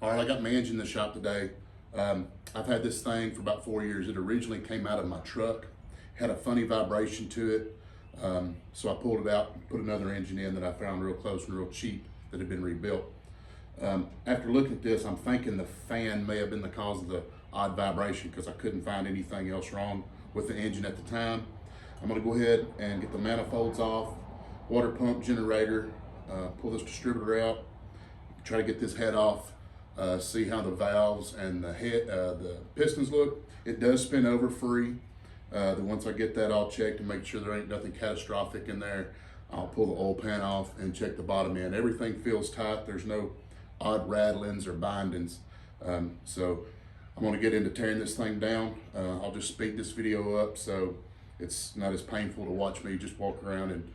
All right, I got my engine in the shop today. I've had this thing for about 4 years. It originally came out of my truck, had a funny vibration to it. So I pulled it out and put another engine in that I found real close and real cheap that had been rebuilt. After looking at this, I'm thinking the fan may have been the cause of the odd vibration because I couldn't find anything else wrong with the engine at the time. I'm gonna go ahead and get the manifolds off, water pump, generator, pull this distributor out, try to get this head off, see how the valves and the pistons look. It does spin over free. Then once I get that all checked and make sure there ain't nothing catastrophic in there, I'll pull the oil pan off and check the bottom end. Everything feels tight. There's no odd rattlings or bindings. So I'm gonna get into tearing this thing down. I'll just speed this video up so it's not as painful to watch me just walk around and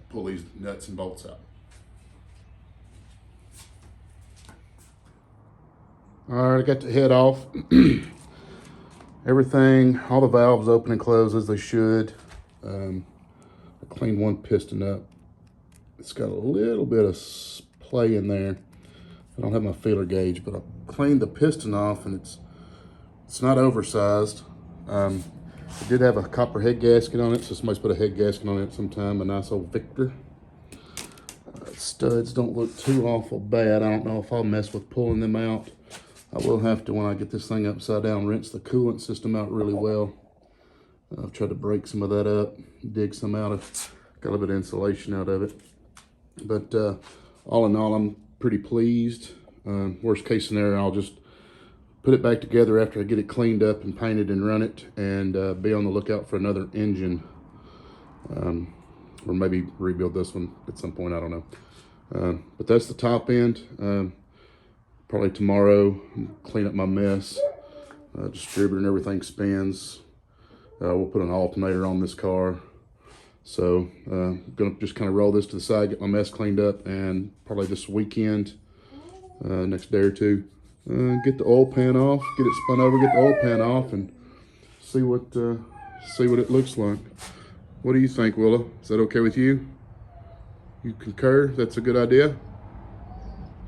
pull these nuts and bolts out. All right, I got the head off. Everything, all the valves open and close as they should. I cleaned one piston up. It's got a little bit of play in there. I don't have my feeler gauge, but I cleaned the piston off and it's not oversized. It did have a copper head gasket on it, so somebody's put a head gasket on it sometime, a nice old Victor. Studs don't look too awful bad. I don't know if I'll mess with pulling them out. I will have to, when I get this thing upside down, rinse the coolant system out really well. I've tried to break some of that up, dig some out of, got a little bit of insulation out of it. But all in all, I'm pretty pleased. Worst case scenario, I'll just put it back together after I get it cleaned up and painted and run it, and be on the lookout for another engine. Or maybe rebuild this one at some point, I don't know. But that's the top end. Probably tomorrow, clean up my mess. Distributor and everything spins. We'll put an alternator on this car. So gonna just kind of roll this to the side, get my mess cleaned up, and probably this weekend, next day or two, get the oil pan off, get it spun over, get the oil pan off, and see what it looks like. What do you think, Willow? Is that okay with you? You concur? That's a good idea?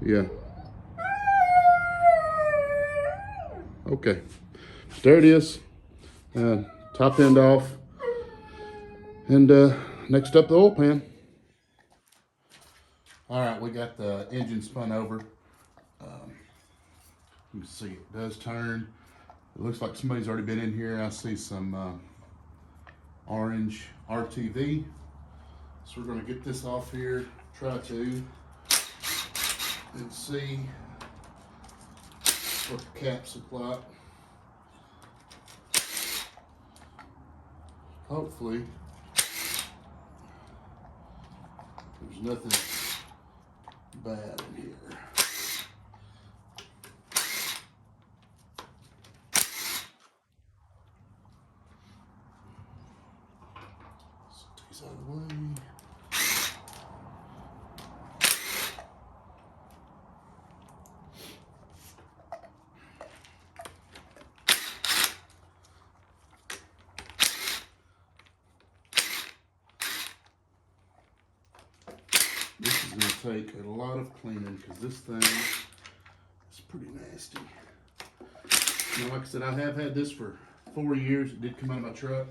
Yeah. Okay, there it is. Top end off. And next up, the oil pan. All right, we got the engine spun over. You can see it does turn. It looks like somebody's already been in here. I see some orange RTV. So we're gonna get this off here, try to, and see what the caps look like. Hopefully, there's nothing bad in here. Set these out of the way. This is going to take a lot of cleaning because this thing is pretty nasty. Now, like I said, I have had this for 4 years. It did come out of my truck.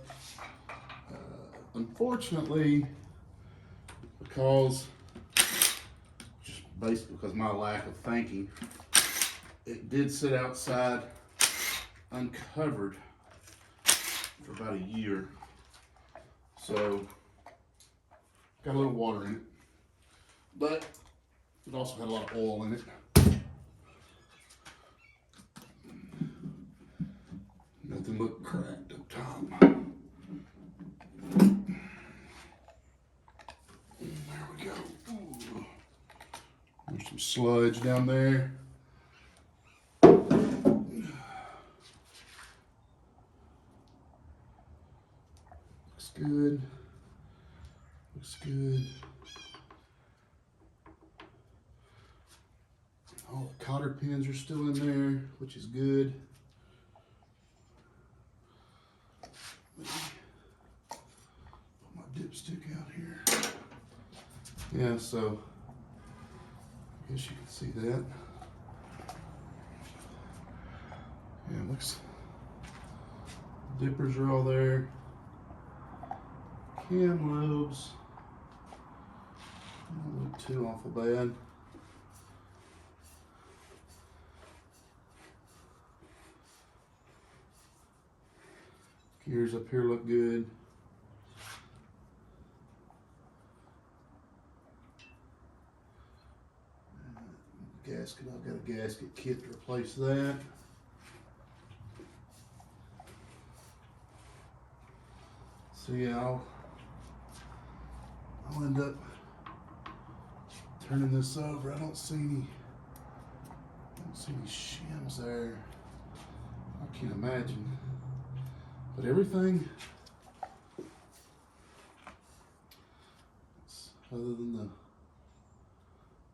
Unfortunately, because, just basically because of my lack of thinking, it did sit outside uncovered for about a year. So, got a little water in it. But it also had a lot of oil in it. Nothing looked cracked up top. There we go. Ooh. There's some sludge down there. Looks good. Looks good. All the cotter pins are still in there, which is good. Put my dipstick out here. Yeah, so I guess you can see that. looks, dippers are all there. Cam lobes, don't look too awful bad. Gears up here look good. Gasket, I've got a gasket kit to replace that. So yeah, I'll end up turning this over. I don't see any shims there. I can't imagine. But everything, other than the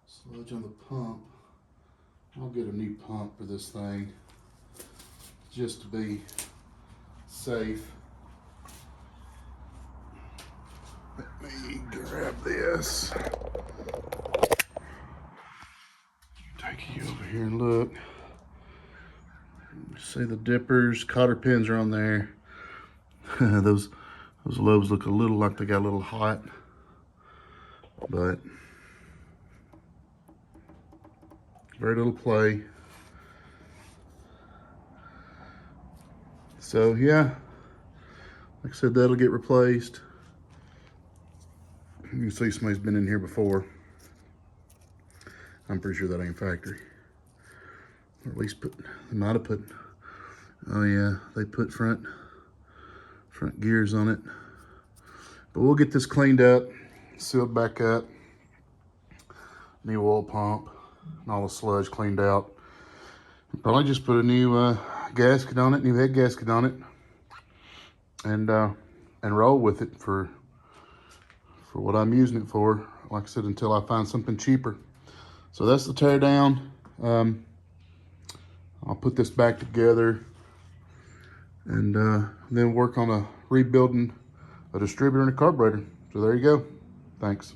sludge on the pump, I'll get a new pump for this thing just to be safe. Let me grab this. Take you over here and look. See the dippers, cotter pins are on there. those lobes look a little like they got a little hot, but very little play. So yeah, like I said, that'll get replaced. You can see somebody's been in here before. I'm pretty sure that ain't factory. Or at least they might have put, oh yeah, they put front gears on it. But we'll get this cleaned up, sealed back up, new oil pump, and all the sludge cleaned out. Probably just put a new gasket on it, new head gasket on it, and roll with it for what I'm using it for. Like I said, until I find something cheaper. So that's the tear down. I'll put this back together and then work on rebuilding a distributor and a carburetor. So there you go. Thanks.